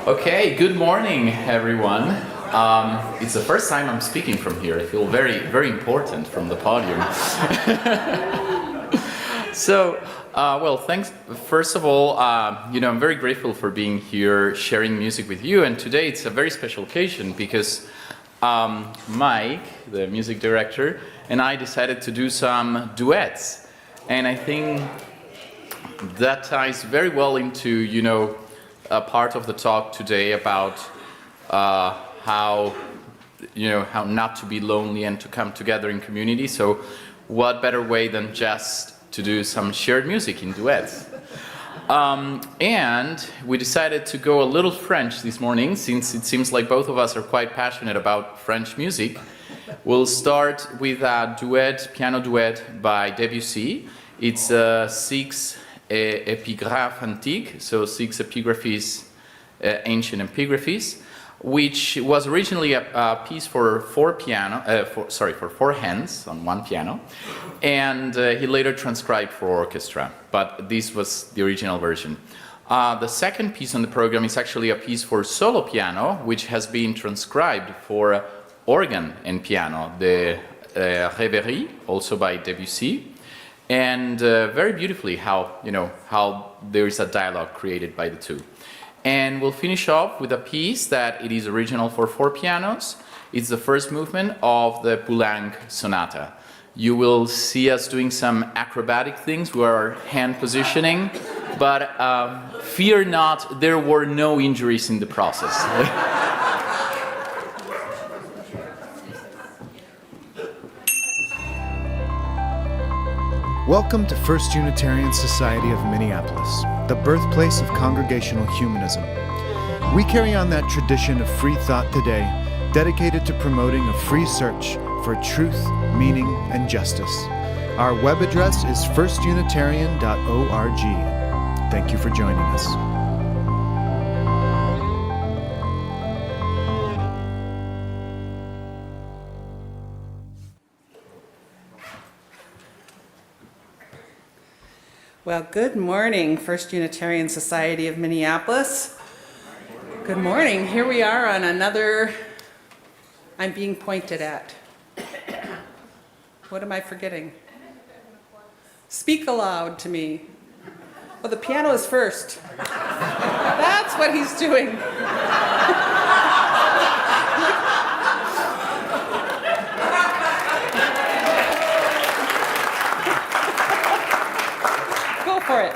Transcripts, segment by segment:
Okay, good morning, everyone. It's the first time I'm speaking from here. I feel very, very important from the podium. Well, thanks. First of all, I'm very grateful for being here, sharing music with you. And today it's a very special occasion because Mike, the music director, and I decided to do some duets. And I think that ties very well into, a part of the talk today about how not to be lonely and to come together in community. So what better way than just to do some shared music in duets? And we decided to go a little French this morning, since it seems like both of us are quite passionate about French music. We'll start with a piano duet by Debussy. It's 6 épigraphes antiques, so 6 epigraphes, ancient epigraphes, which was originally a piece for four hands on one piano, and he later transcribed for orchestra, but this was the original version. The second piece on the program is actually a piece for solo piano, which has been transcribed for organ and piano, the Rêverie, also by Debussy. And very beautifully how there is a dialogue created by the two. And we'll finish off with a piece that it is original for 4 pianos. It's the first movement of the Poulenc Sonata. You will see us doing some acrobatic things with our hand positioning, but fear not, there were no injuries in the process. Welcome to First Unitarian Society of Minneapolis, the birthplace of congregational humanism. We carry on that tradition of free thought today, dedicated to promoting a free search for truth, meaning, and justice. Our web address is firstunitarian.org. Thank you for joining us. Well, good morning, First Unitarian Society of Minneapolis. Good morning. Here we are on another, I'm being pointed at. What am I forgetting? Speak aloud to me. Well, the piano is first. That's what he's doing. For it.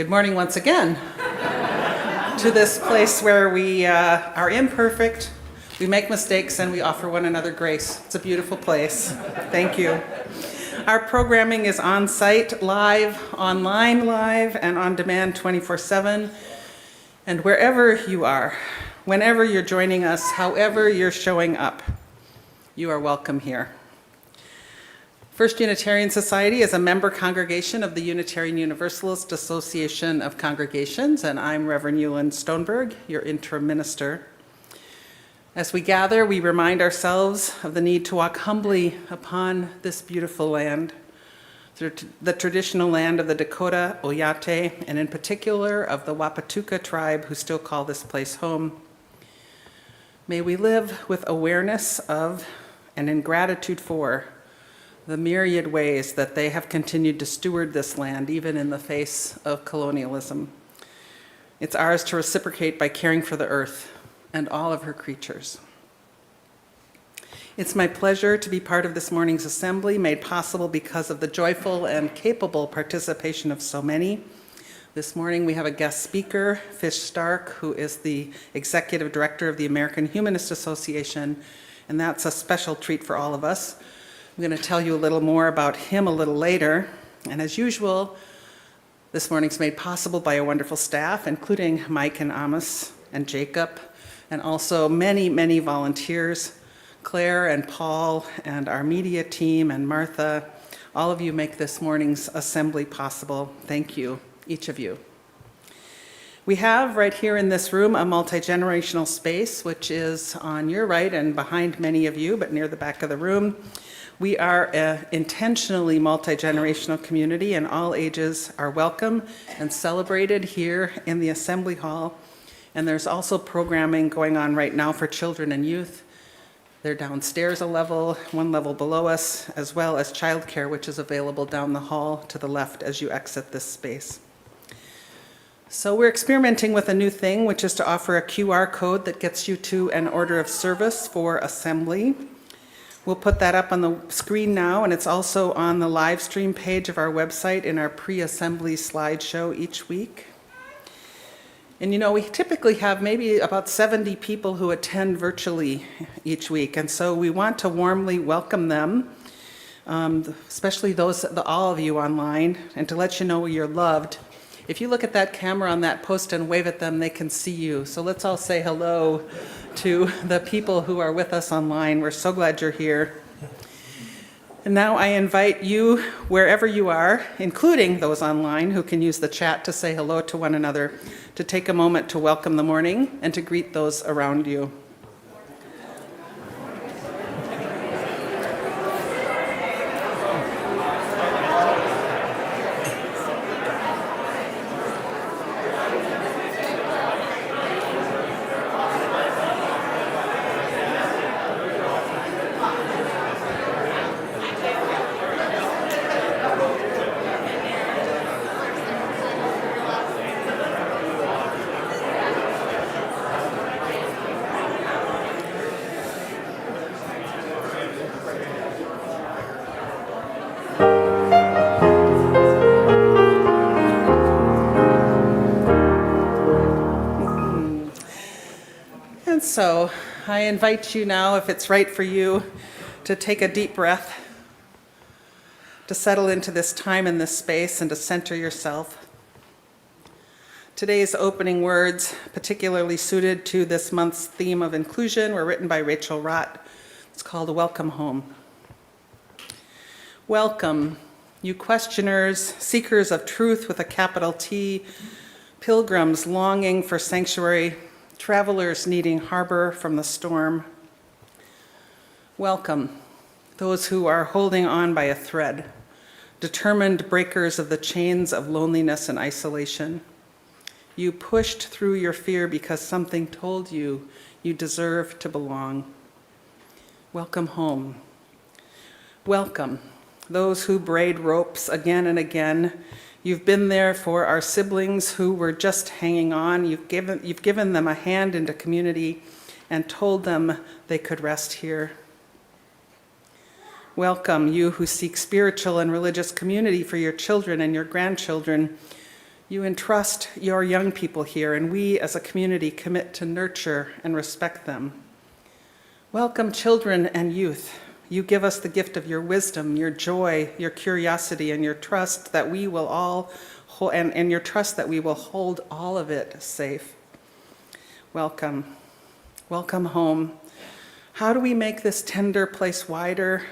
Good morning once again to this place where we are imperfect, we make mistakes, and we offer one another grace. It's a beautiful place. Thank you. Our programming is on-site, live, online live, and on demand 24/7. And wherever you are, whenever you're joining us, however you're showing up, you are welcome here. First Unitarian Society is a member congregation of the Unitarian Universalist Association of Congregations, and I'm Reverend Eulin Stoneberg, your interim minister. As we gather, we remind ourselves of the need to walk humbly upon this beautiful land, the traditional land of the Dakota Oyate, and in particular of the Wapatuka tribe, who still call this place home. May we live with awareness of and in gratitude for the myriad ways that they have continued to steward this land, even in the face of colonialism. It's ours to reciprocate by caring for the earth and all of her creatures. It's my pleasure to be part of this morning's assembly, made possible because of the joyful and capable participation of so many. This morning we have a guest speaker, Fish Stark, who is the executive director of the American Humanist Association, and that's a special treat for all of us. I'm going to tell you a little more about him a little later. And as usual, this morning's made possible by a wonderful staff, including Mike and Amos and Jacob, and also many, many volunteers, Claire and Paul and our media team and Martha. All of you make this morning's assembly possible. Thank you, each of you. We have right here in this room a multi-generational space, which is on your right and behind many of you, but near the back of the room. We are an intentionally multi-generational community, and all ages are welcome and celebrated here in the Assembly Hall. And there's also programming going on right now for children and youth. They're downstairs a level, one level below us, as well as childcare, which is available down the hall to the left as you exit this space. So we're experimenting with a new thing, which is to offer a QR code that gets you to an order of service for assembly. We'll put that up on the screen now, and it's also on the live stream page of our website in our pre-assembly slideshow each week. And you know, we typically have maybe about 70 people who attend virtually each week, and so we want to warmly welcome them, especially all of you online, and to let you know you're loved. If you look at that camera on that post and wave at them, they can see you. So let's all say hello to the people who are with us online. We're so glad you're here. And now I invite you, wherever you are, including those online who can use the chat to say hello to one another, to take a moment to welcome the morning and to greet those around you. So I invite you now, if it's right for you, to take a deep breath, to settle into this time and this space, and to center yourself. Today's opening words, particularly suited to this month's theme of inclusion, were written by Rachel Rott. It's called Welcome Home. Welcome, you questioners, seekers of truth with a capital T, pilgrims longing for sanctuary, travelers needing harbor from the storm. Welcome, those who are holding on by a thread, determined breakers of the chains of loneliness and isolation. You pushed through your fear because something told you you deserve to belong. Welcome home. Welcome, those who braid ropes again and again. You've been there for our siblings who were just hanging on. You've given them a hand into community and told them they could rest here. Welcome, you who seek spiritual and religious community for your children and your grandchildren. You entrust your young people here, and we as a community commit to nurture and respect them. Welcome, children and youth. You give us the gift of your wisdom, your joy, your curiosity, and your trust that we will all and your trust that we will hold all of it safe. Welcome. Welcome home. How do we make this tender place wider?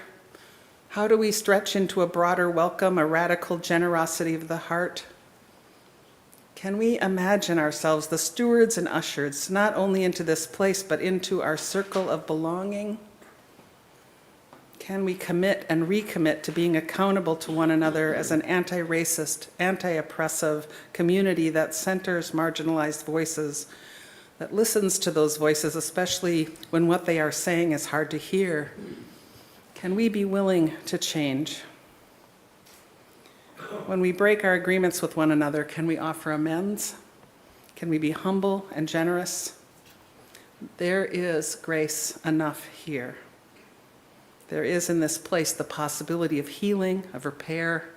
How do we stretch into a broader welcome, a radical generosity of the heart? Can we imagine ourselves the stewards and ushers, not only into this place, but into our circle of belonging? Can we commit and recommit to being accountable to one another as an anti-racist, anti-oppressive community that centers marginalized voices, that listens to those voices, especially when what they are saying is hard to hear? Can we be willing to change? When we break our agreements with one another, can we offer amends? Can we be humble and generous? There is grace enough here. There is in this place the possibility of healing, of repair,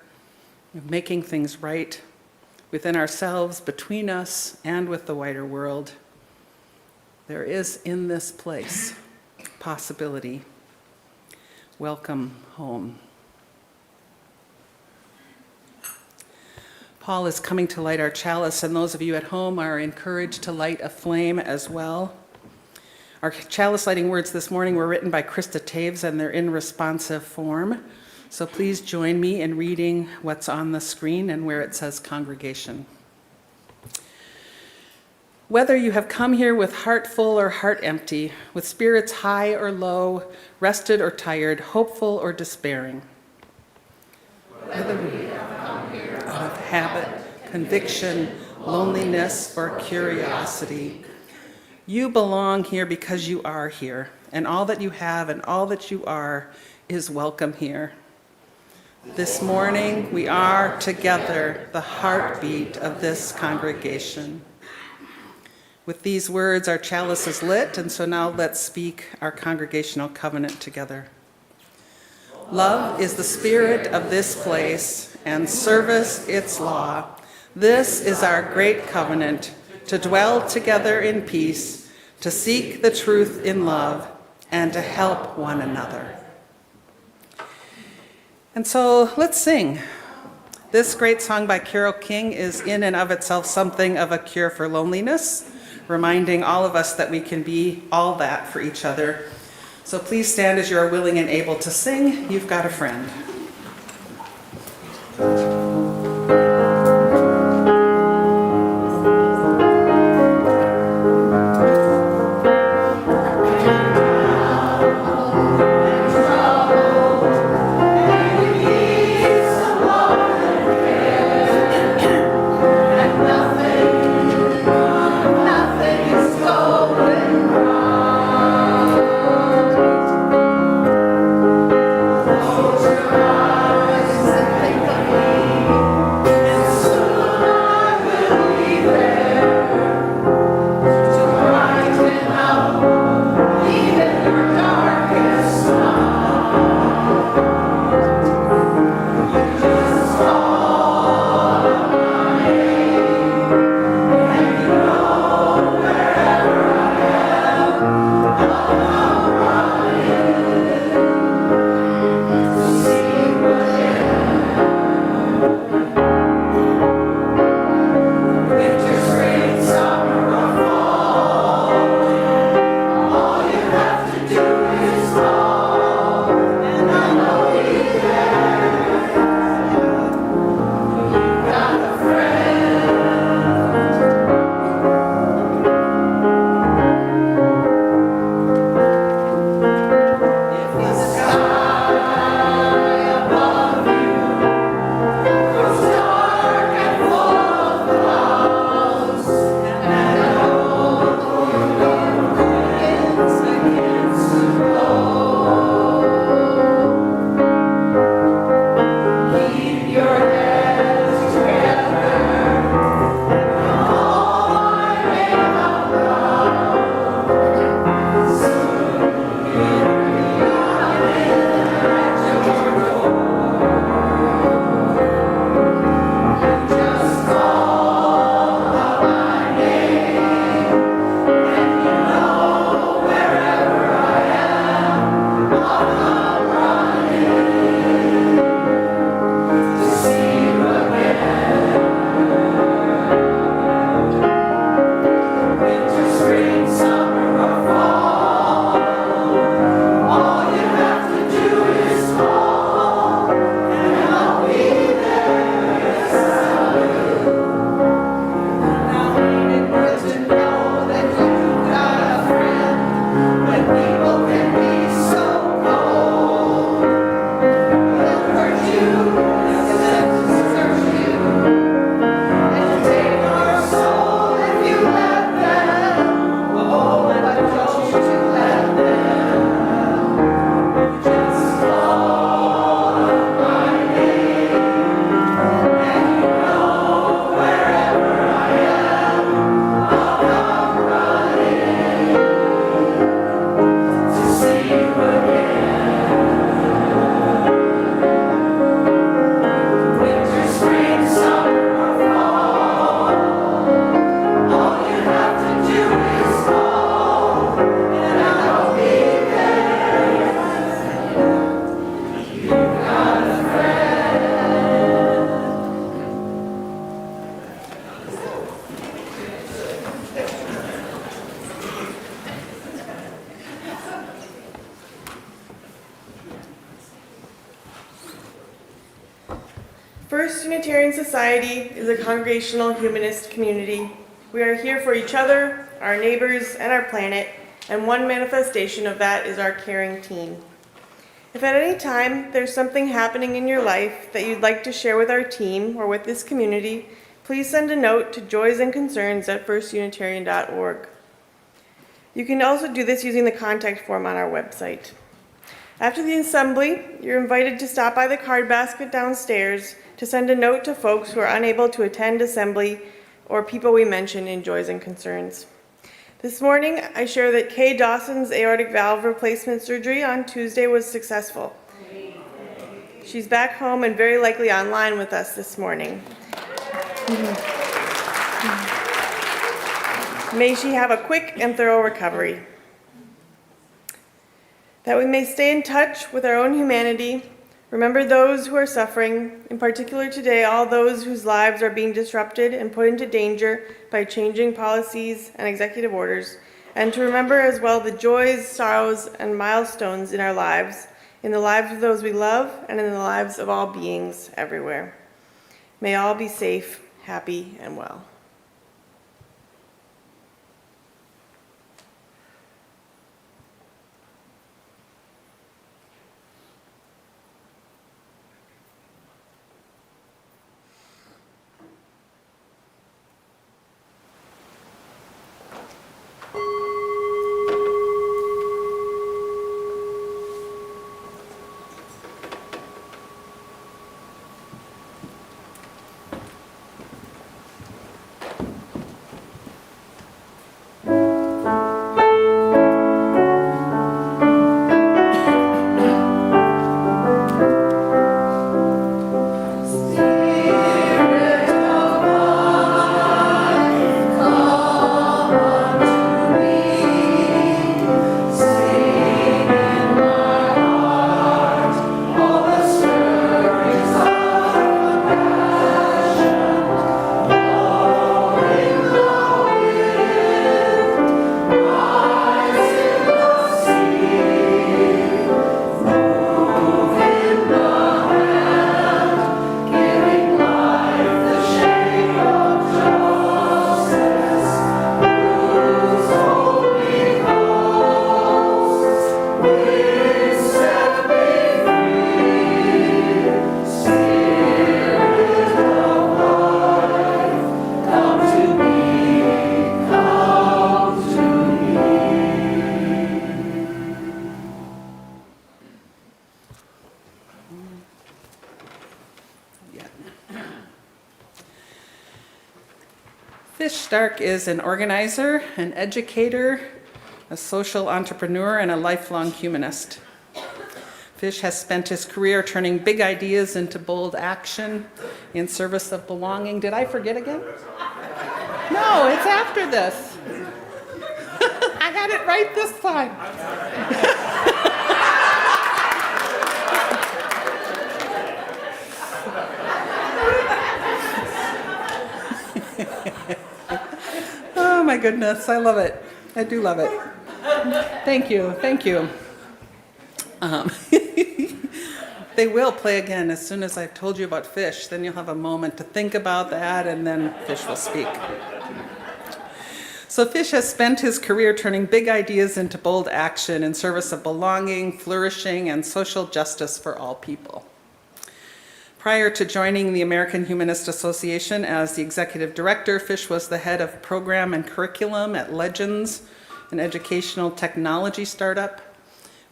of making things right within ourselves, between us, and with the wider world. There is in this place possibility. Welcome home. Paul is coming to light our chalice, and those of you at home are encouraged to light a flame as well. Our chalice lighting words this morning were written by Krista Taves, and they're in responsive form. So please join me in reading what's on the screen and where it says congregation. Whether you have come here with heart full or heart empty, with spirits high or low, rested or tired, hopeful or despairing, whether we have come here out of habit, conviction, loneliness, or curiosity, you belong here because you are here, and all that you have and all that you are is welcome here. This morning, we are together, the heartbeat of this congregation. With these words, our chalice is lit, and so now let's speak our congregational covenant together. Love is the spirit of this place, and service its law. This is our great covenant, to dwell together in peace, to seek the truth in love, and to help one another. And so let's sing. This great song by Carole King is in and of itself something of a cure for loneliness, reminding all of us that we can be all that for each other. So please stand as you are willing and able to sing. You've got a friend. Oh, First Unitarian Society is a congregational humanist community. We are here for each other, our neighbors, and our planet, and one manifestation of that is our caring team. If at any time there's something happening in your life that you'd like to share with our team or with this community, please send a note to joysandconcerns@firstunitarian.org. You can also do this using the contact form on our website. After the assembly, you're invited to stop by the card basket downstairs to send a note to folks who are unable to attend assembly or people we mention in Joys and Concerns. This morning, I share that Kay Dawson's aortic valve replacement surgery on Tuesday was successful. She's back home and very likely online with us this morning. May she have a quick and thorough recovery. That we may stay in touch with our own humanity, remember those who are suffering, in particular today, all those whose lives are being disrupted and put into danger by changing policies and executive orders, and to remember as well the joys, sorrows, and milestones in our lives, in the lives of those we love, and in the lives of all beings everywhere. May all be safe, happy, and well. Fish Stark is an organizer, an educator, a social entrepreneur, and a lifelong humanist. Fish has spent his career turning big ideas into bold action in service of belonging. Did I forget again? No, it's after this. I had it right this time. Oh my goodness, I love it. I do love it. Thank you, thank you. They will play again as soon as I've told you about Fish. Then you'll have a moment to think about that, and then Fish will speak. So Fish has spent his career turning big ideas into bold action in service of belonging, flourishing, and social justice for all people. Prior to joining the American Humanist Association as the executive director, Fish was the head of program and curriculum at Legends, an educational technology startup,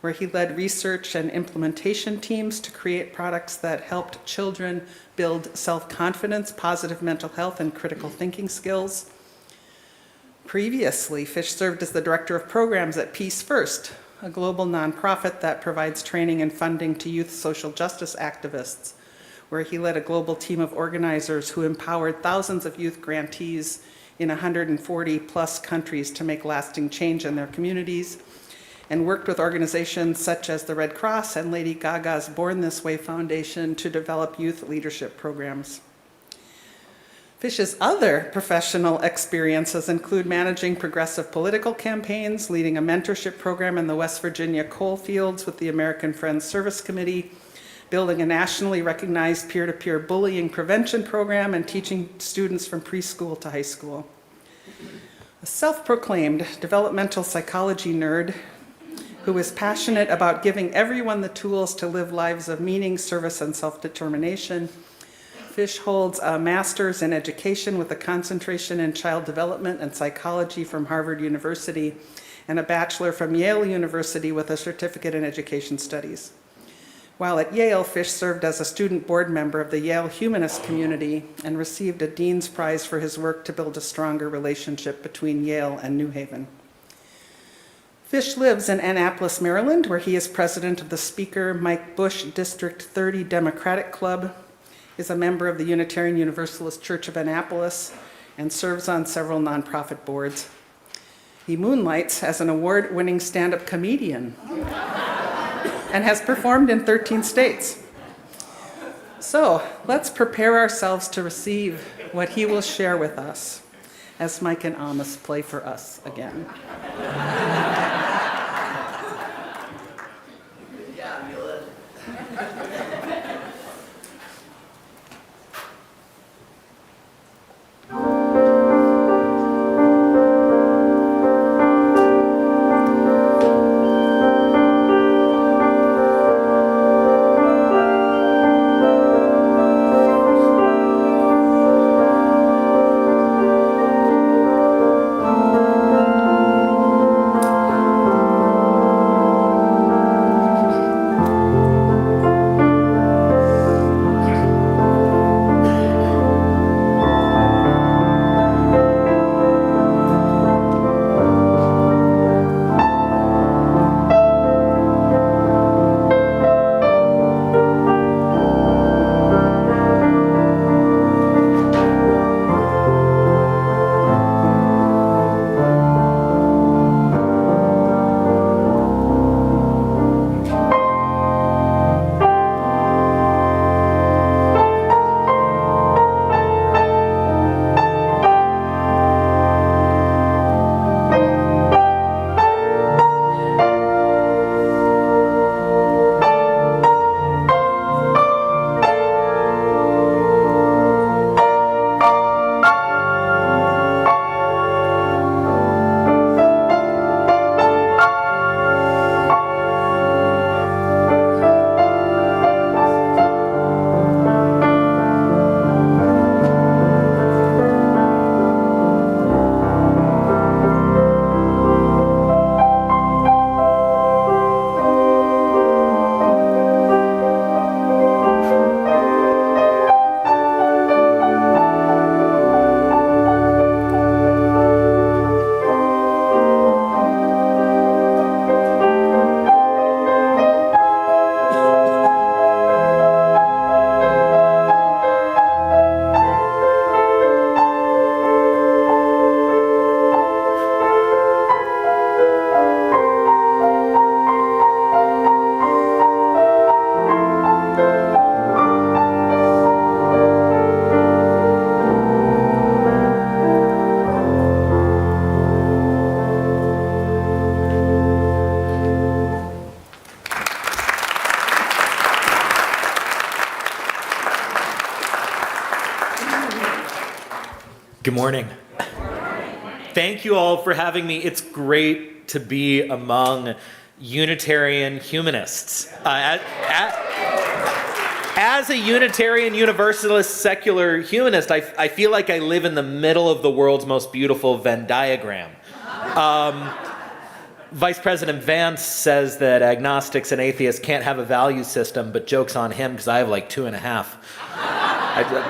where he led research and implementation teams to create products that helped children build self-confidence, positive mental health, and critical thinking skills. Previously, Fish served as the director of programs at Peace First, a global nonprofit that provides training and funding to youth social justice activists, where he led a global team of organizers who empowered thousands of youth grantees in 140 plus countries to make lasting change in their communities, and worked with organizations such as the Red Cross and Lady Gaga's Born This Way Foundation to develop youth leadership programs. Fish's other professional experiences include managing progressive political campaigns, leading a mentorship program in the West Virginia coal fields with the American Friends Service Committee, building a nationally recognized peer-to-peer bullying prevention program, and teaching students from preschool to high school. A self-proclaimed developmental psychology nerd who is passionate about giving everyone the tools to live lives of meaning, service, and self-determination, Fish holds a master's in education with a concentration in child development and psychology from Harvard University, and a bachelor from Yale University with a certificate in education studies. While at Yale, Fish served as a student board member of the Yale Humanist community and received a Dean's Prize for his work to build a stronger relationship between Yale and New Haven. Fish lives in Annapolis, Maryland, where he is president of the Speaker Mike Bush District 30 Democratic Club, is a member of the Unitarian Universalist Church of Annapolis, and serves on several nonprofit boards. He moonlights as an award-winning stand-up comedian and has performed in 13 states. So let's prepare ourselves to receive what he will share with us as Mike and Amos play for us again. Good morning. Thank you all for having me. It's great to be among Unitarian humanists. As a Unitarian Universalist secular humanist, I feel like I live in the middle of the world's most beautiful Venn diagram. Vice President Vance says that agnostics and atheists can't have a value system, but joke's on him because I have like 2.5.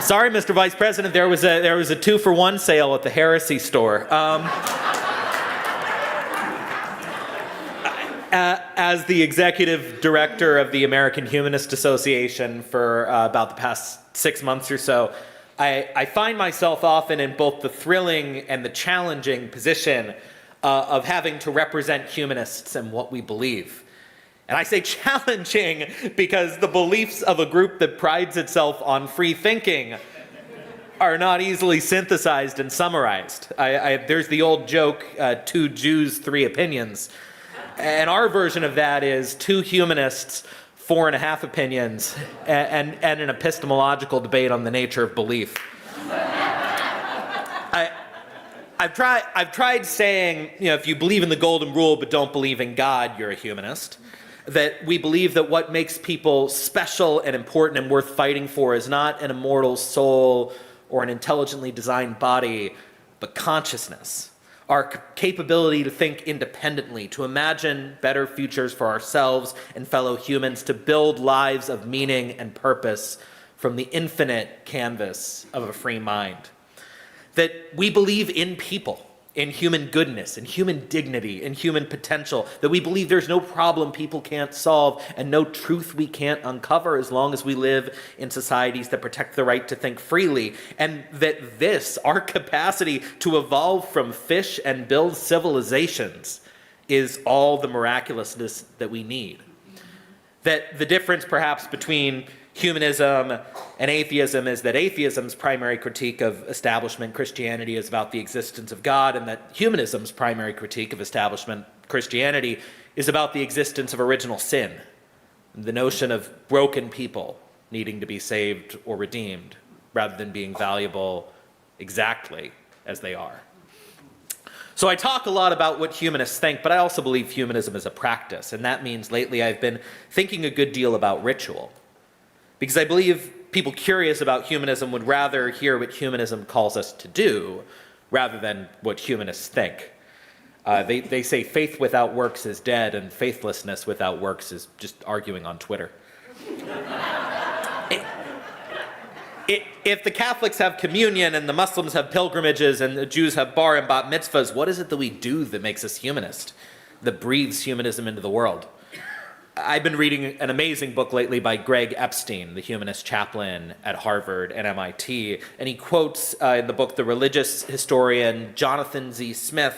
Sorry, Mr. Vice President, there was a 2-for-1 sale at the heresy store. As the executive director of the American Humanist Association for about the past 6 months or so, I find myself often in both the thrilling and the challenging position of having to represent humanists and what we believe. And I say challenging because the beliefs of a group that prides itself on free thinking are not easily synthesized and summarized. There's the old joke, 2 Jews, 3 opinions. And our version of that is 2 humanists, 4.5 opinions, and an epistemological debate on the nature of belief. I've tried saying, if you believe in the golden rule but don't believe in God, you're a humanist. That we believe that what makes people special and important and worth fighting for is not an immortal soul or an intelligently designed body, but consciousness. Our capability to think independently, to imagine better futures for ourselves and fellow humans, to build lives of meaning and purpose from the infinite canvas of a free mind. That we believe in people, in human goodness, in human dignity, in human potential, that we believe there's no problem people can't solve and no truth we can't uncover as long as we live in societies that protect the right to think freely, and that this, our capacity to evolve from fish and build civilizations, is all the miraculousness that we need. That the difference perhaps between humanism and atheism is that atheism's primary critique of establishment Christianity is about the existence of God, and that humanism's primary critique of establishment Christianity is about the existence of original sin, the notion of broken people needing to be saved or redeemed, rather than being valuable exactly as they are. So I talk a lot about what humanists think, but I also believe humanism is a practice, and that means lately I've been thinking a good deal about ritual. Because I believe people curious about humanism would rather hear what humanism calls us to do rather than what humanists think. They say faith without works is dead and faithlessness without works is just arguing on Twitter. If the Catholics have communion and the Muslims have pilgrimages and the Jews have bar and bat mitzvahs, what is it that we do that makes us humanist, that breathes humanism into the world? I've been reading an amazing book lately by Greg Epstein, the humanist chaplain at Harvard and MIT, and he quotes in the book the religious historian Jonathan Z. Smith,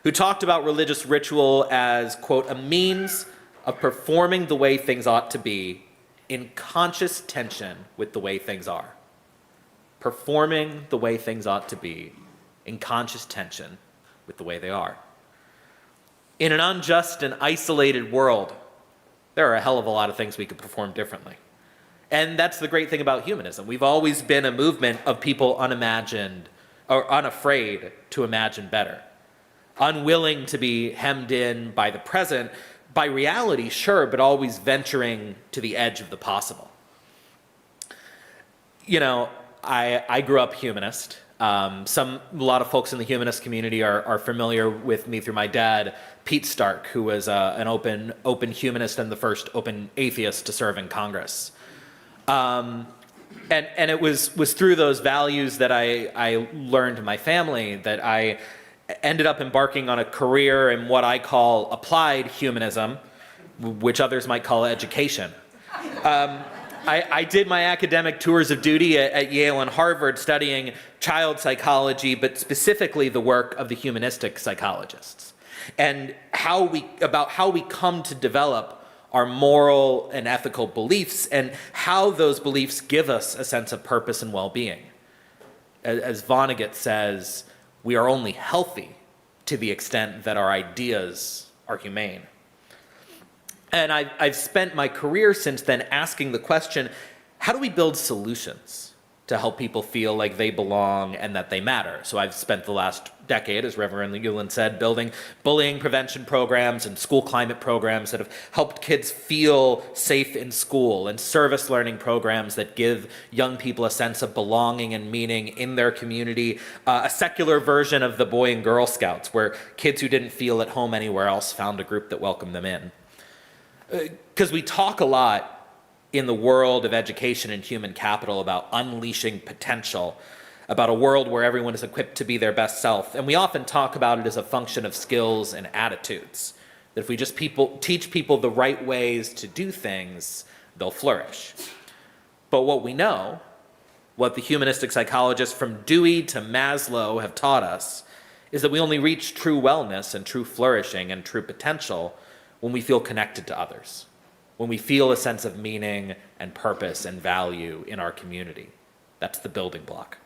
who talked about religious ritual as, quote, a means of performing the way things ought to be in conscious tension with the way things are. Performing the way things ought to be in conscious tension with the way they are. In an unjust and isolated world, there are a hell of a lot of things we could perform differently. And that's the great thing about humanism. We've always been a movement of people unimagined or unafraid to imagine better. Unwilling to be hemmed in by the present, by reality, sure, but always venturing to the edge of the possible. I grew up humanist. A lot of folks in the humanist community are familiar with me through my dad, Pete Stark, who was an open humanist and the first open atheist to serve in Congress. And it was through those values that I learned in my family that I ended up embarking on a career in what I call applied humanism, which others might call education. I did my academic tours of duty at Yale and Harvard studying child psychology, but specifically the work of the humanistic psychologists, and how we come to develop our moral and ethical beliefs, and how those beliefs give us a sense of purpose and well-being. As Vonnegut says, we are only healthy to the extent that our ideas are humane. And I've spent my career since then asking the question, how do we build solutions to help people feel like they belong and that they matter? So I've spent the last decade, as Reverend Euland said, building bullying prevention programs and school climate programs that have helped kids feel safe in school, and service learning programs that give young people a sense of belonging and meaning in their community, a secular version of the Boy and Girl Scouts, where kids who didn't feel at home anywhere else found a group that welcomed them in. Because we talk a lot in the world of education and human capital about unleashing potential, about a world where everyone is equipped to be their best self. And we often talk about it as a function of skills and attitudes. That if we just teach people the right ways to do things, they'll flourish. But what we know, what the humanistic psychologists from Dewey to Maslow have taught us, is that we only reach true wellness and true flourishing and true potential when we feel connected to others, when we feel a sense of meaning and purpose and value in our community. That's the building block.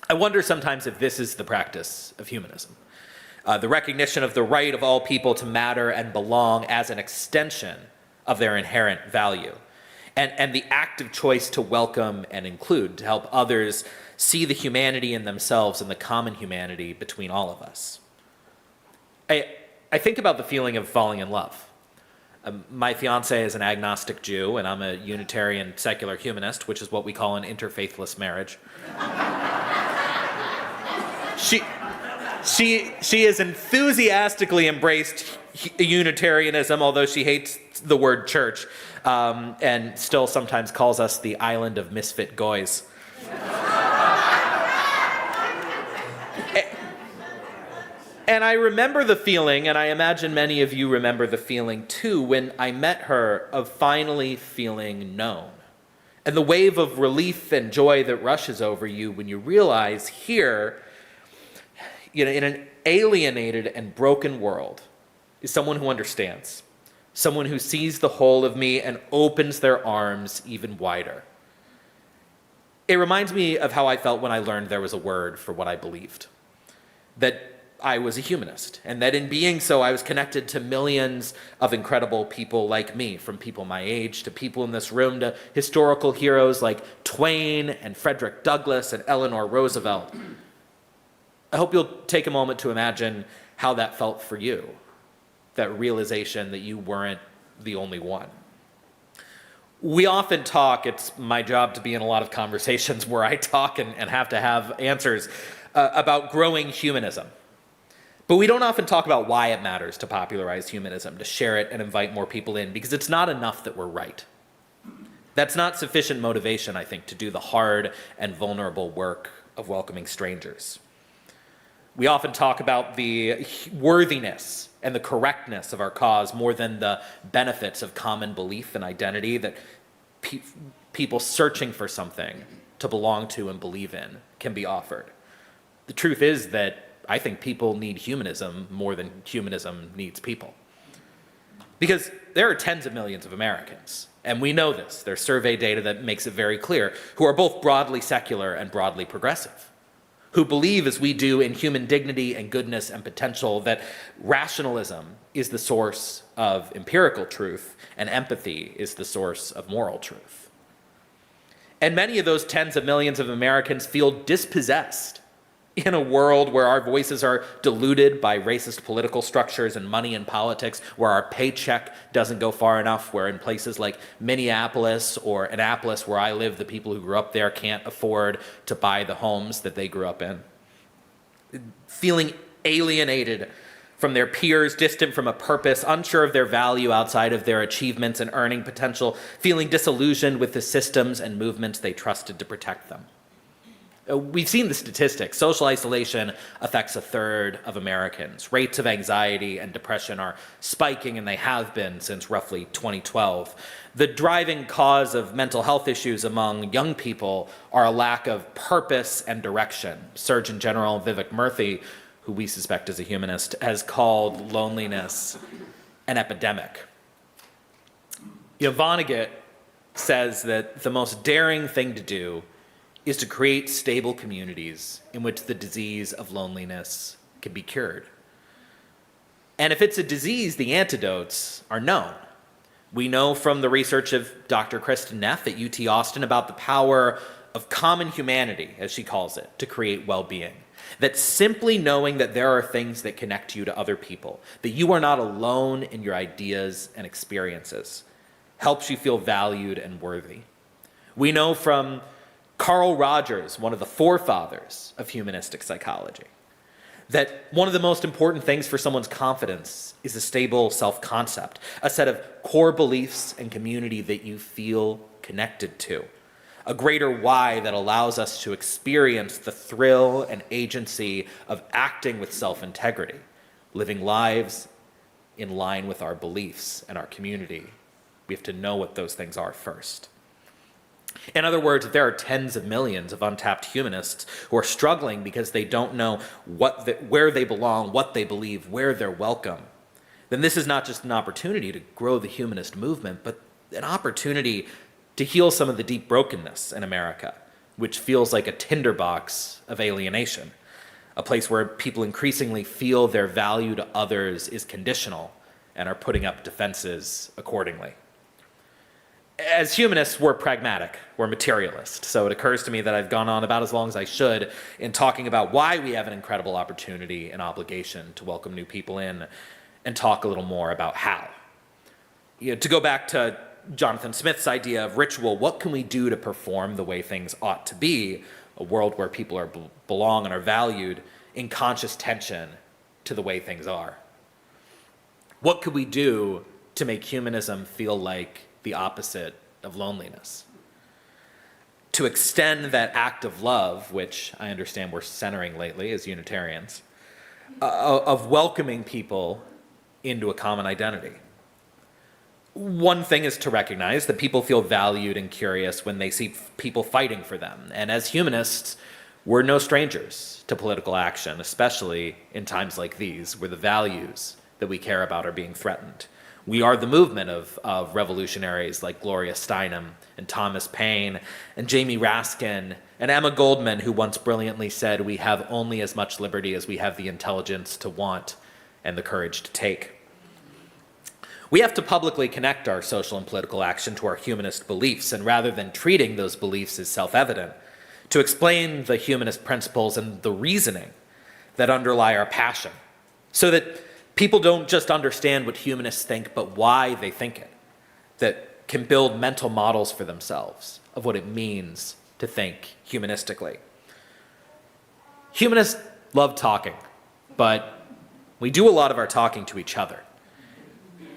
I wonder sometimes if this is the practice of humanism. The recognition of the right of all people to matter and belong as an extension of their inherent value. And the active choice to welcome and include, to help others see the humanity in themselves and the common humanity between all of us. I think about the feeling of falling in love. My fiance is an agnostic Jew, and I'm a Unitarian secular humanist, which is what we call an interfaithless marriage. She has enthusiastically embraced Unitarianism, although she hates the word church, and still sometimes calls us the island of misfit goys. And I remember the feeling, and I imagine many of you remember the feeling too, when I met her, of finally feeling known. And the wave of relief and joy that rushes over you when you realize here, in an alienated and broken world, is someone who understands, someone who sees the whole of me and opens their arms even wider. It reminds me of how I felt when I learned there was a word for what I believed, that I was a humanist, and that in being so, I was connected to millions of incredible people like me, from people my age to people in this room to historical heroes like Twain and Frederick Douglass and Eleanor Roosevelt. I hope you'll take a moment to imagine how that felt for you, that realization that you weren't the only one. We often talk, it's my job to be in a lot of conversations where I talk and have to have answers about growing humanism. But we don't often talk about why it matters to popularize humanism, to share it and invite more people in, because it's not enough that we're right. That's not sufficient motivation, I think, to do the hard and vulnerable work of welcoming strangers. We often talk about the worthiness and the correctness of our cause more than the benefits of common belief and identity that people searching for something to belong to and believe in can be offered. The truth is that I think people need humanism more than humanism needs people. Because there are tens of millions of Americans, and we know this, there's survey data that makes it very clear, who are both broadly secular and broadly progressive, who believe, as we do, in human dignity and goodness and potential, that rationalism is the source of empirical truth and empathy is the source of moral truth. And many of those tens of millions of Americans feel dispossessed in a world where our voices are diluted by racist political structures and money in politics, where our paycheck doesn't go far enough, where in places like Minneapolis or Annapolis, where I live, the people who grew up there can't afford to buy the homes that they grew up in. Feeling alienated from their peers, distant from a purpose, unsure of their value outside of their achievements and earning potential, feeling disillusioned with the systems and movements they trusted to protect them. We've seen the statistics. Social isolation affects a third of Americans. Rates of anxiety and depression are spiking, and they have been since roughly 2012. The driving cause of mental health issues among young people are a lack of purpose and direction. Surgeon General Vivek Murthy, who we suspect is a humanist, has called loneliness an epidemic. Vonnegut says that the most daring thing to do is to create stable communities in which the disease of loneliness can be cured. And if it's a disease, the antidotes are known. We know from the research of Dr. Kristen Neff at UT Austin about the power of common humanity, as she calls it, to create well-being. That simply knowing that there are things that connect you to other people, that you are not alone in your ideas and experiences, helps you feel valued and worthy. We know from Carl Rogers, one of the forefathers of humanistic psychology, that one of the most important things for someone's confidence is a stable self-concept, a set of core beliefs and community that you feel connected to, a greater why that allows us to experience the thrill and agency of acting with self-integrity, living lives in line with our beliefs and our community. We have to know what those things are first. In other words, if there are tens of millions of untapped humanists who are struggling because they don't know where they belong, what they believe, where they're welcome, then this is not just an opportunity to grow the humanist movement, but an opportunity to heal some of the deep brokenness in America, which feels like a tinderbox of alienation, a place where people increasingly feel their value to others is conditional and are putting up defenses accordingly. as humanists, we're pragmatic, we're materialist. So it occurs to me that I've gone on about as long as I should in talking about why we have an incredible opportunity and obligation to welcome new people in and talk a little more about how. To go back to Jonathan Smith's idea of ritual, what can we do to perform the way things ought to be, a world where people belong and are valued in conscious tension to the way things are? What could we do to make humanism feel like the opposite of loneliness? To extend that act of love, which I understand we're centering lately as Unitarians, of welcoming people into a common identity. One thing is to recognize that people feel valued and curious when they see people fighting for them. And as humanists, we're no strangers to political action, especially in times like these, where the values that we care about are being threatened. We are the movement of revolutionaries like Gloria Steinem and Thomas Paine and Jamie Raskin and Emma Goldman, who once brilliantly said, "We have only as much liberty as we have the intelligence to want and the courage to take." We have to publicly connect our social and political action to our humanist beliefs, and rather than treating those beliefs as self-evident, to explain the humanist principles and the reasoning that underlie our passion, so that people don't just understand what humanists think, but why they think it, that can build mental models for themselves of what it means to think humanistically. Humanists love talking, but we do a lot of our talking to each other.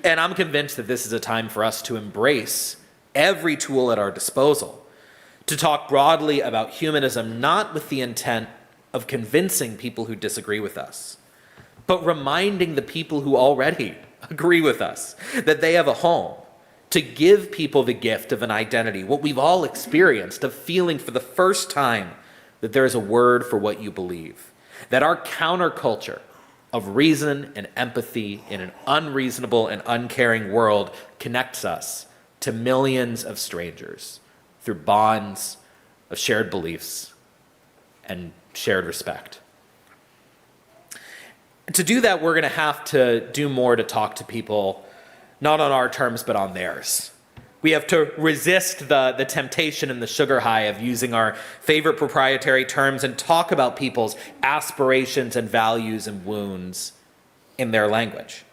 And I'm convinced that this is a time for us to embrace every tool at our disposal, to talk broadly about humanism, not with the intent of convincing people who disagree with us, but reminding the people who already agree with us that they have a home, to give people the gift of an identity, what we've all experienced, of feeling for the first time that there is a word for what you believe, that our counterculture of reason and empathy in an unreasonable and uncaring world connects us to millions of strangers through bonds of shared beliefs and shared respect. To do that, we're going to have to do more to talk to people, not on our terms, but on theirs. We have to resist the temptation and the sugar high of using our favorite proprietary terms and talk about people's aspirations and values and wounds in their language.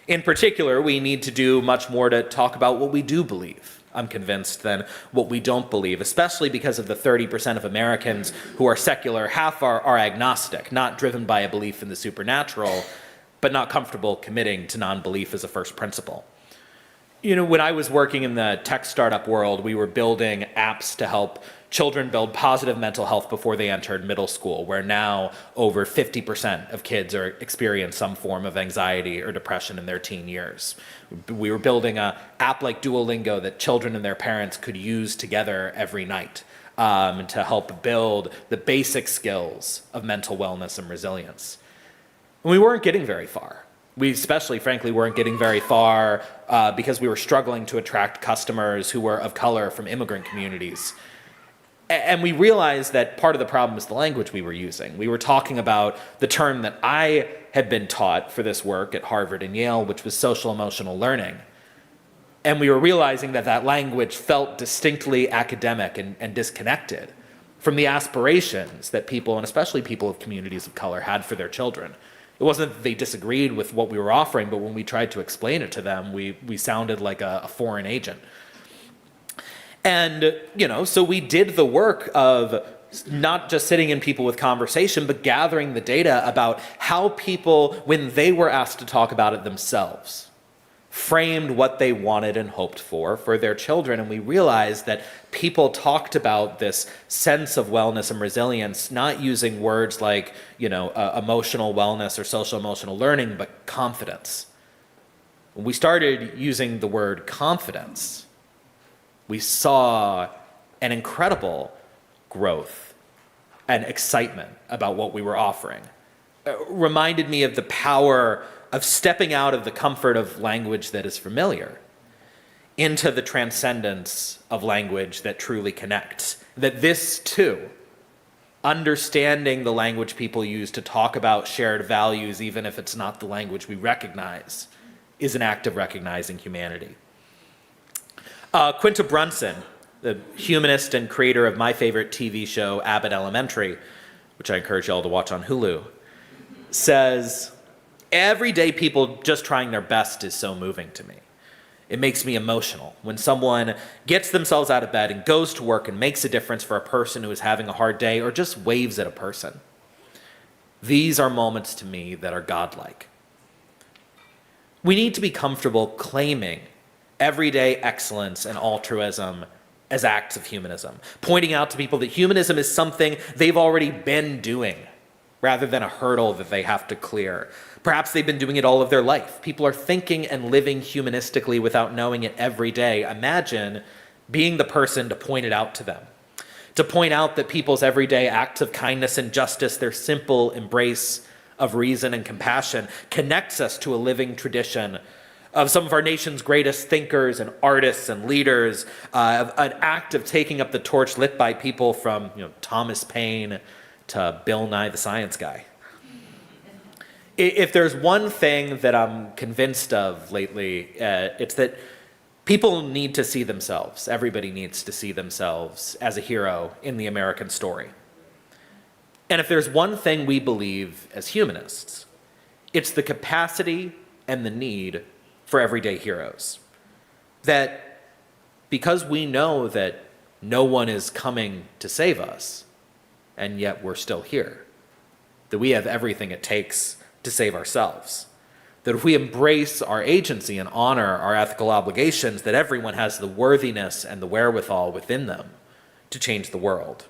In particular, we need to do much more to talk about what we do believe, I'm convinced, than what we don't believe, especially because of the 30% of Americans who are secular. Half are agnostic, not driven by a belief in the supernatural, but not comfortable committing to non-belief as a first principle. When I was working in the tech startup world, we were building apps to help children build positive mental health before they entered middle school, where now over 50% of kids experience some form of anxiety or depression in their teen years. We were building an app like Duolingo that children and their parents could use together every night to help build the basic skills of mental wellness and resilience. And we weren't getting very far. We especially, frankly, weren't getting very far because we were struggling to attract customers who were of color from immigrant communities. And we realized that part of the problem was the language we were using. We were talking about the term that I had been taught for this work at Harvard and Yale, which was social emotional learning. And we were realizing that that language felt distinctly academic and disconnected from the aspirations that people, and especially people of communities of color, had for their children. It wasn't that they disagreed with what we were offering, but when we tried to explain it to them, we sounded like a foreign agent. And, so we did the work of not just sitting in people with conversation, but gathering the data about how people, when they were asked to talk about it themselves, framed what they wanted and hoped for their children. And we realized that people talked about this sense of wellness and resilience, not using words like, emotional wellness or social emotional learning, but confidence. When we started using the word confidence, we saw an incredible growth and excitement about what we were offering. It reminded me of the power of stepping out of the comfort of language that is familiar into the transcendence of language that truly connects. That this too, understanding the language people use to talk about shared values, even if it's not the language we recognize, is an act of recognizing humanity. Quinta Brunson, the humanist and creator of my favorite TV show, Abbott Elementary, which I encourage y'all to watch on Hulu, says, everyday people just trying their best is so moving to me. It makes me emotional when someone gets themselves out of bed and goes to work and makes a difference for a person who is having a hard day or just waves at a person. These are moments to me that are godlike. We need to be comfortable claiming everyday excellence and altruism as acts of humanism, pointing out to people that humanism is something they've already been doing rather than a hurdle that they have to clear. Perhaps they've been doing it all of their life. People are thinking and living humanistically without knowing it every day. Imagine being the person to point it out to them, to point out that people's everyday acts of kindness and justice, their simple embrace of reason and compassion, connects us to a living tradition of some of our nation's greatest thinkers and artists and leaders, an act of taking up the torch lit by people from Thomas Paine to Bill Nye the Science Guy. If there's one thing that I'm convinced of lately, it's that people need to see themselves, everybody needs to see themselves as a hero in the American story. And if there's one thing we believe as humanists, it's the capacity and the need for everyday heroes. That because we know that no one is coming to save us, and yet we're still here, that we have everything it takes to save ourselves. That if we embrace our agency and honor our ethical obligations, that everyone has the worthiness and the wherewithal within them to change the world.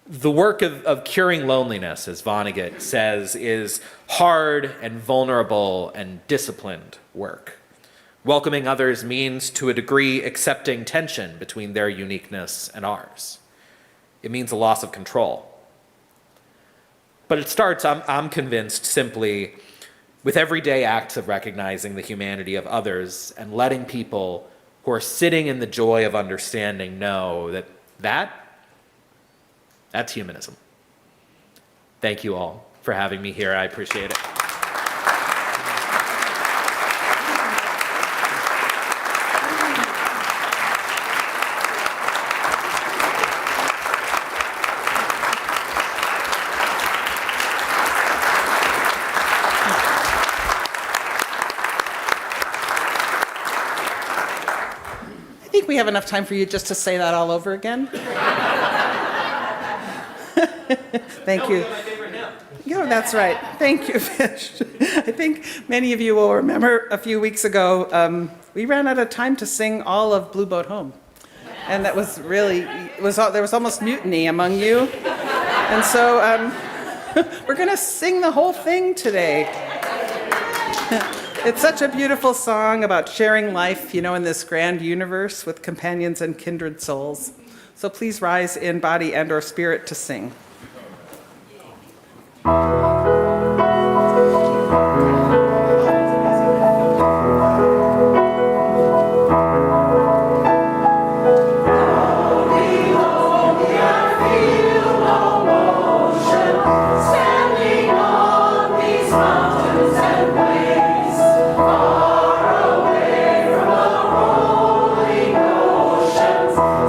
The work of curing loneliness, as Vonnegut says, is hard and vulnerable and disciplined work. Welcoming others means, to a degree, accepting tension between their uniqueness and ours. It means a loss of control. But it starts, I'm convinced, simply with everyday acts of recognizing the humanity of others and letting people who are sitting in the joy of understanding know that that's humanism. Thank you all for having me here. I appreciate it. I think we have enough time for you just to say that all over again. Thank you. My favorite hymn. Yeah, that's right. Thank you, Fish. I think many of you will remember a few weeks ago, we ran out of time to sing all of Blue Boat Home. And that was really, there was almost mutiny among you. And so we're going to sing the whole thing today. It's such a beautiful song about sharing life, in this grand universe with companions and kindred souls. So please rise in body and or spirit to sing.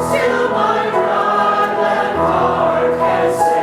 Still my God and heart can say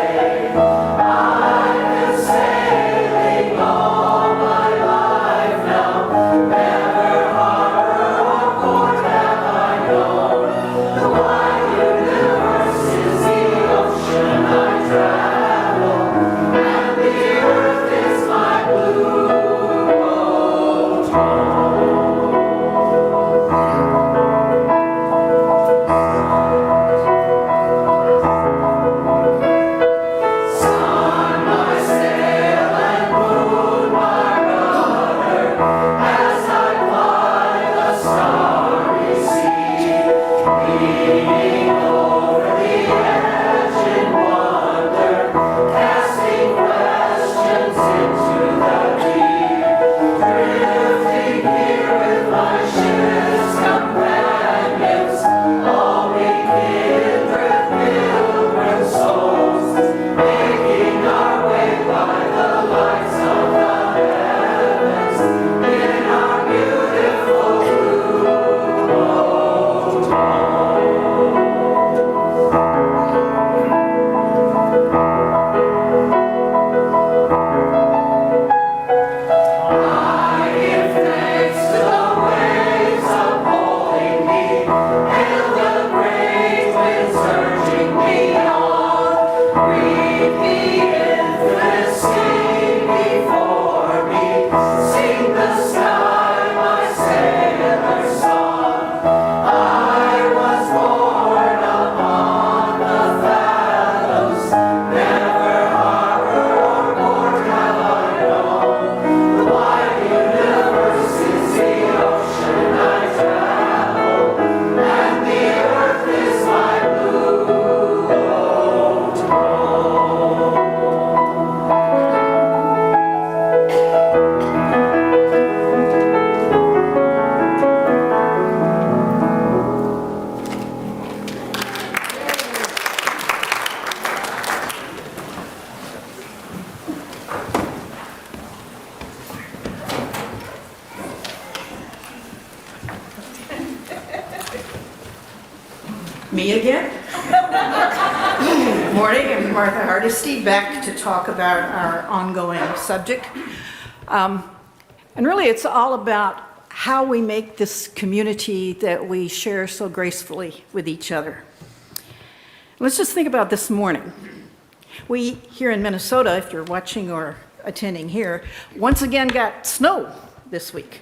Me again? Morning, I'm Martha Hardesty, back to talk about our ongoing subject. And really it's all about how we make this community that we share so gracefully with each other. Let's just think about this morning. We here in Minnesota, if you're watching or attending here, once again got snow this week.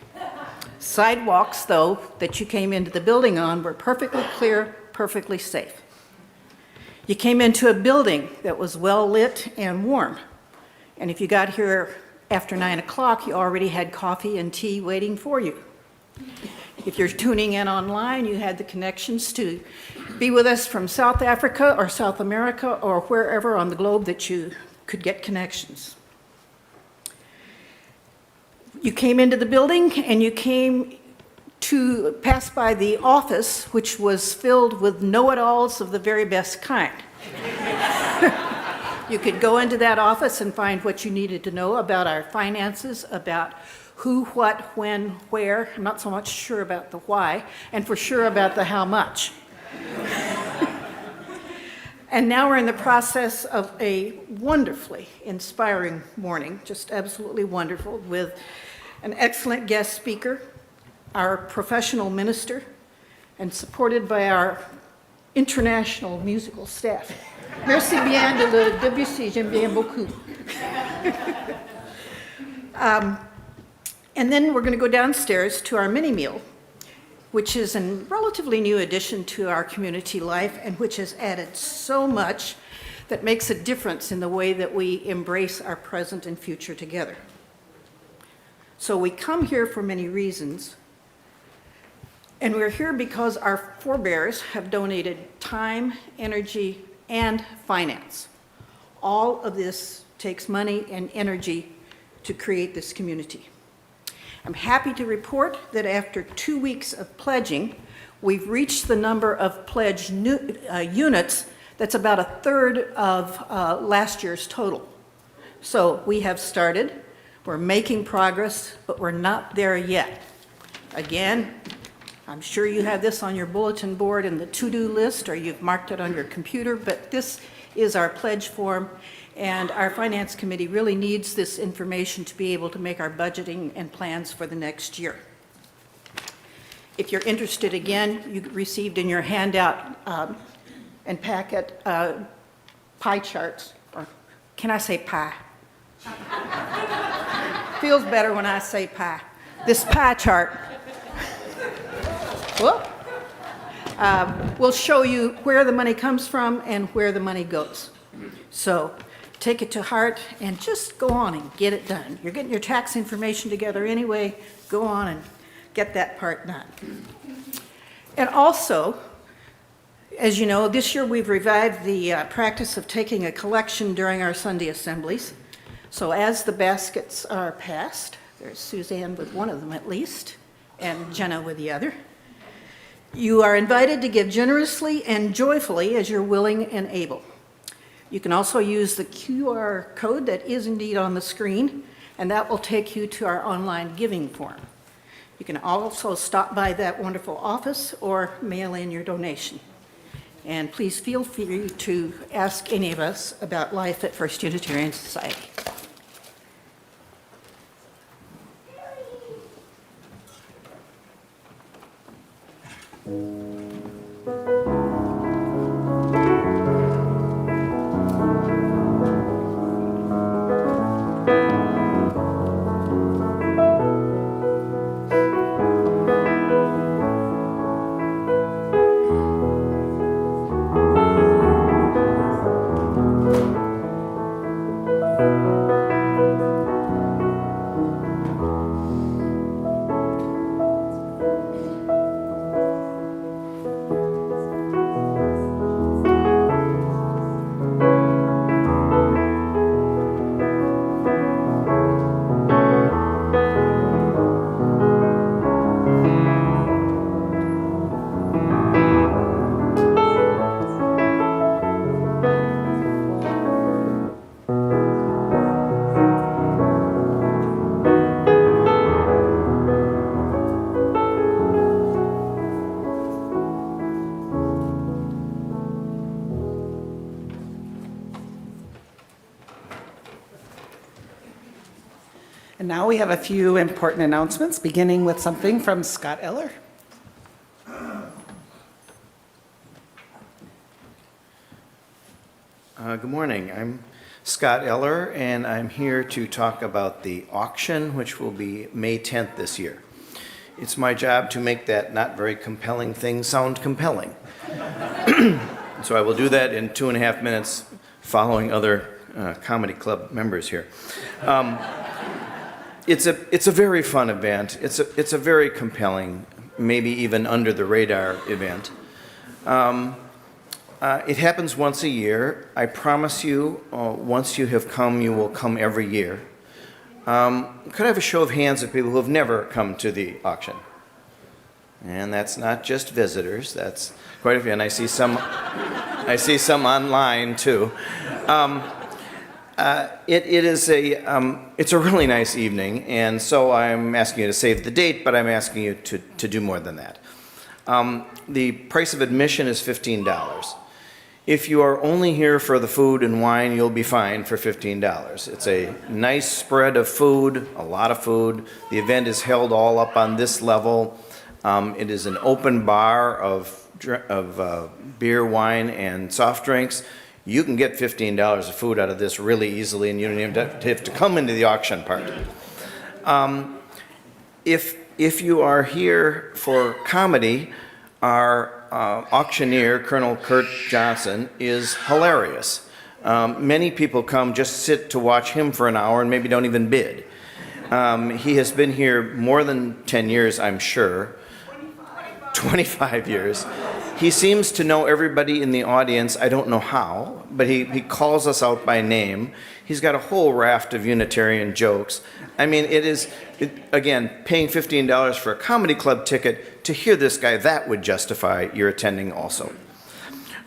Sidewalks, though, that you came into the building on were perfectly clear, perfectly safe. You came into a building that was well lit and warm. And if you got here after 9 o'clock, you already had coffee and tea waiting for you. If you're tuning in online, you had the connections to be with us from South Africa or South America or wherever on the globe that you could get connections. You came into the building and you came to pass by the office, which was filled with know-it-alls of the very best kind. You could go into that office and find what you needed to know about our finances, about who, what, when, where. I'm not so much sure about the why, and for sure about the how much. And now we're in the process of a wonderfully inspiring morning, just absolutely wonderful, with an excellent guest speaker, our professional minister, and supported by our international musical staff. Merci bien de le Debussy, j'aime bien beaucoup. And then we're going to go downstairs to our mini meal, which is a relatively new addition to our community life and which has added so much that makes a difference in the way that we embrace our present and future together. So we come here for many reasons, and we're here because our forebears have donated time, energy, and finance. All of this takes money and energy to create this community. I'm happy to report that after 2 weeks of pledging, we've reached the number of pledged units that's about a third of last year's total. So we have started. We're making progress, but we're not there yet. Again, I'm sure you have this on your bulletin board in the to-do list, or you've marked it on your computer, but this is our pledge form, and our finance committee really needs this information to be able to make our budgeting and plans for the next year. If you're interested, again, you received in your handout and packet pie charts, or can I say pie? Feels better when I say pie. This pie chart will show you where the money comes from and where the money goes. So take it to heart and just go on and get it done. You're getting your tax information together anyway. Go on and get that part done. And also, as you know, this year we've revived the practice of taking a collection during our Sunday assemblies. So as the baskets are passed, there's Suzanne with one of them at least, and Jenna with the other. You are invited to give generously and joyfully as you're willing and able. You can also use the QR code that is indeed on the screen, and that will take you to our online giving form. You can also stop by that wonderful office or mail in your donation. And please feel free to ask any of us about life at First Unitarian Society. And now we have a few important announcements, beginning with something from Scott Eller. Good morning. I'm Scott Eller, and I'm here to talk about the auction, which will be May 10th this year. It's my job to make that not very compelling thing sound compelling. So I will do that in 2.5 minutes following other comedy club members here. It's a very fun event. It's a very compelling, maybe even under the radar event. It happens once a year. I promise you, once you have come, you will come every year. Could I have a show of hands of people who have never come to the auction? And that's not just visitors. That's quite a few. And I see some online too. It's a really nice evening, and so I'm asking you to save the date, but I'm asking you to do more than that. The price of admission is $15. If you are only here for the food and wine, you'll be fine for $15. It's a nice spread of food, a lot of food. The event is held all up on this level. It is an open bar of beer, wine, and soft drinks. You can get $15 of food out of this really easily, and you don't even have to come into the auction part. If you are here for comedy, our auctioneer, Colonel Kurt Johnson, is hilarious. Many people come just sit to watch him for an hour and maybe don't even bid. He has been here more than 10 years, I'm sure. 25 years. He seems to know everybody in the audience. I don't know how, but he calls us out by name. He's got a whole raft of Unitarian jokes. I mean, again, paying $15 for a comedy club ticket to hear this guy, that would justify your attending also.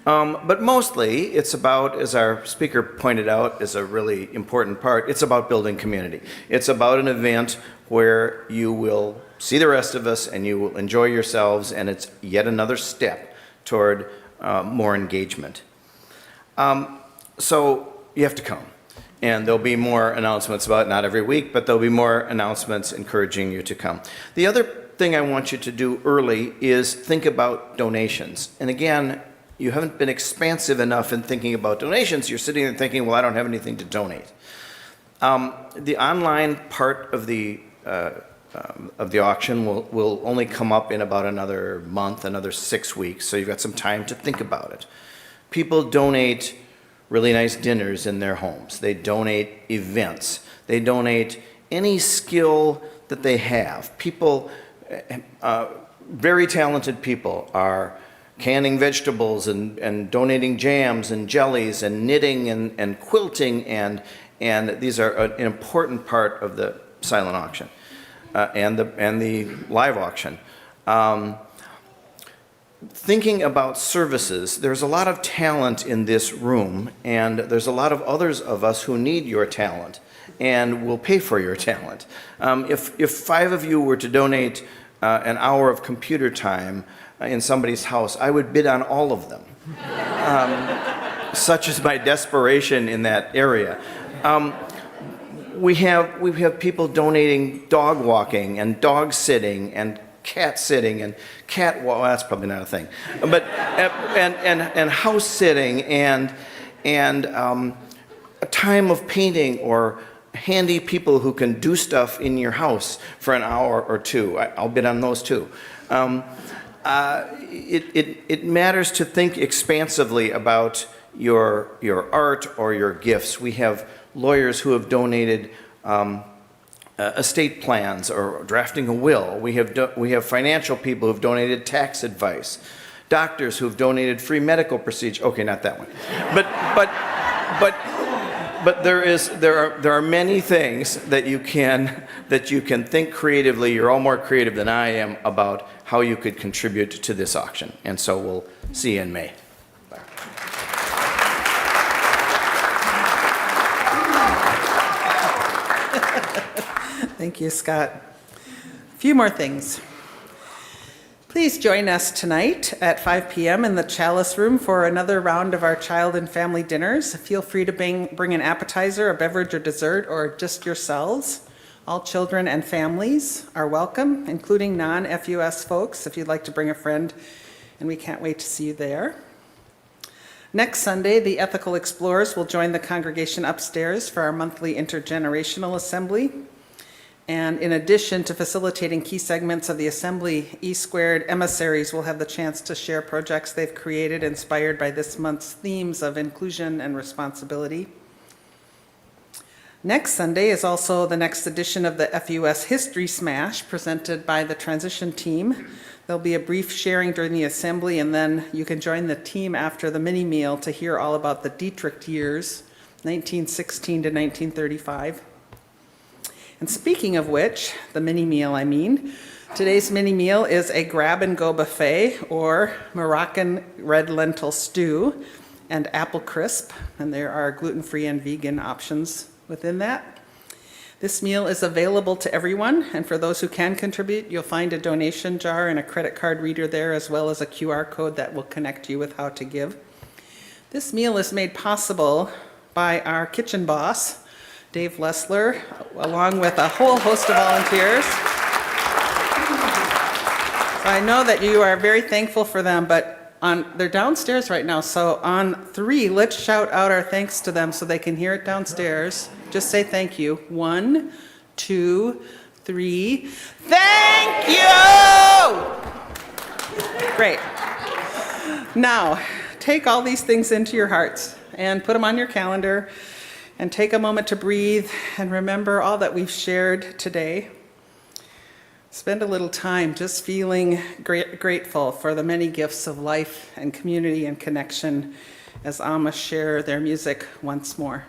But mostly, it's about, as our speaker pointed out, is a really important part, it's about building community. It's about an event where you will see the rest of us and you will enjoy yourselves, and it's yet another step toward more engagement. So you have to come. And there'll be more announcements about it, not every week, but there'll be more announcements encouraging you to come. The other thing I want you to do early is think about donations. And again, you haven't been expansive enough in thinking about donations. You're sitting there thinking, well, I don't have anything to donate. The online part of the auction will only come up in about another month, another 6 weeks, so you've got some time to think about it. People donate really nice dinners in their homes. They donate events. They donate any skill that they have. People, very talented people, are canning vegetables and donating jams and jellies and knitting and quilting, and these are an important part of the silent auction and the live auction. Thinking about services, there's a lot of talent in this room, and there's a lot of others of us who need your talent and will pay for your talent. If 5 of you were to donate an hour of computer time in somebody's house, I would bid on all of them. Such is my desperation in that area. We have people donating dog walking and dog sitting and cat sitting and well, that's probably not a thing, but and house sitting and a time of painting, or handy people who can do stuff in your house for an hour or 2. I'll bid on those too. It matters to think expansively about your art or your gifts. We have lawyers who have donated estate plans or drafting a will. We have financial people who have donated tax advice. Doctors who have donated free medical procedure. Okay, not that one. But there are many things that you can think creatively. You're all more creative than I am about how you could contribute to this auction. And so we'll see you in May. Bye. Thank you, Scott. A few more things. Please join us tonight at 5 p.m. in the Chalice Room for another round of our child and family dinners. Feel free to bring an appetizer, a beverage or dessert, or just yourselves. All children and families are welcome, including non-FUS folks, if you'd like to bring a friend, and we can't wait to see you there. Next Sunday, the Ethical Explorers will join the congregation upstairs for our monthly intergenerational assembly. And in addition to facilitating key segments of the assembly, E² emissaries will have the chance to share projects they've created inspired by this month's themes of inclusion and responsibility. Next Sunday is also the next edition of the FUS History Smash presented by the transition team. There'll be a brief sharing during the assembly, and then you can join the team after the mini meal to hear all about the Dietrich years, 1916 to 1935. And speaking of which, the mini meal, today's mini meal is a grab-and-go buffet or Moroccan red lentil stew and apple crisp, and there are gluten-free and vegan options within that. This meal is available to everyone, and for those who can contribute, you'll find a donation jar and a credit card reader there, as well as a QR code that will connect you with how to give. This meal is made possible by our kitchen boss, Dave Lessler, along with a whole host of volunteers. So I know that you are very thankful for them, but they're downstairs right now, so on 3, let's shout out our thanks to them so they can hear it downstairs. Just say thank you. 1, 2, 3. Thank you! Great. Now, take all these things into your hearts and put them on your calendar and take a moment to breathe and remember all that we've shared today. Spend a little time just feeling grateful for the many gifts of life and community and connection as Amish share their music once more.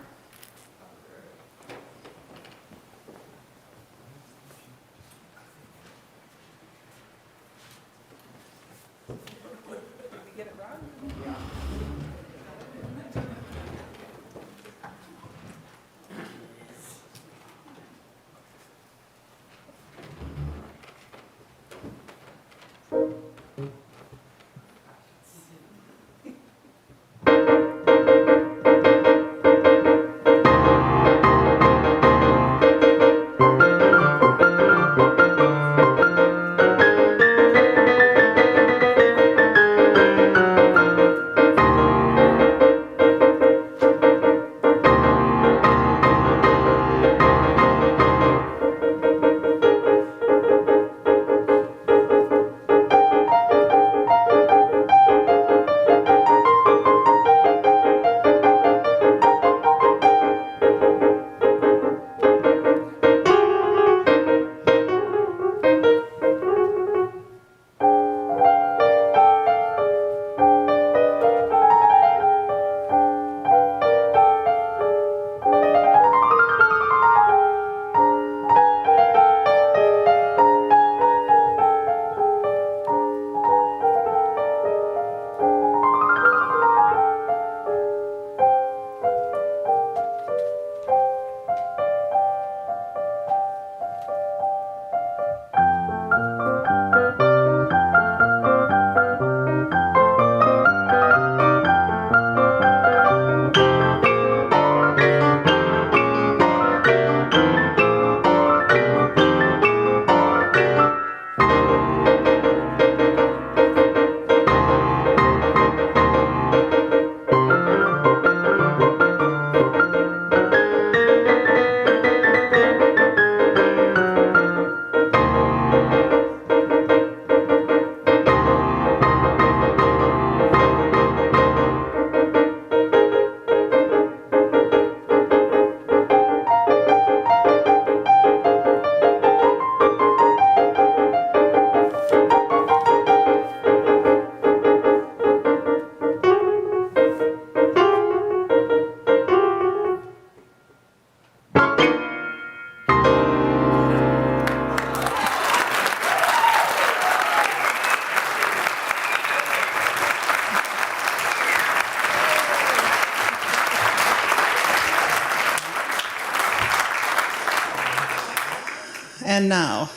And now,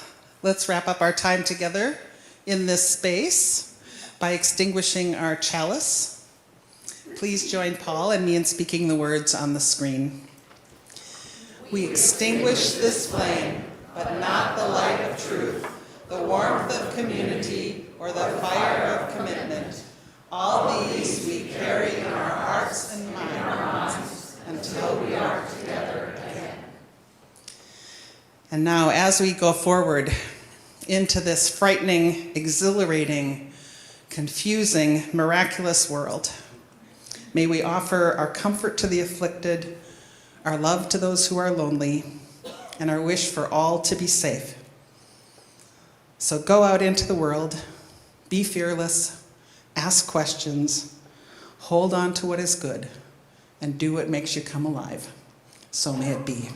let's wrap up our time together in this space by extinguishing our chalice. Please join Paul and me in speaking the words on the screen. We extinguish this flame but not the light of truth, the warmth of community, or the fire of commitment. All these we carry in our hearts and minds until we are together again. And now, as we go forward into this frightening, exhilarating, confusing, miraculous world, may we offer our comfort to the afflicted, our love to those who are lonely, and our wish for all to be safe. So go out into the world, be fearless, ask questions, hold on to what is good, and do what makes you come alive. So may it be.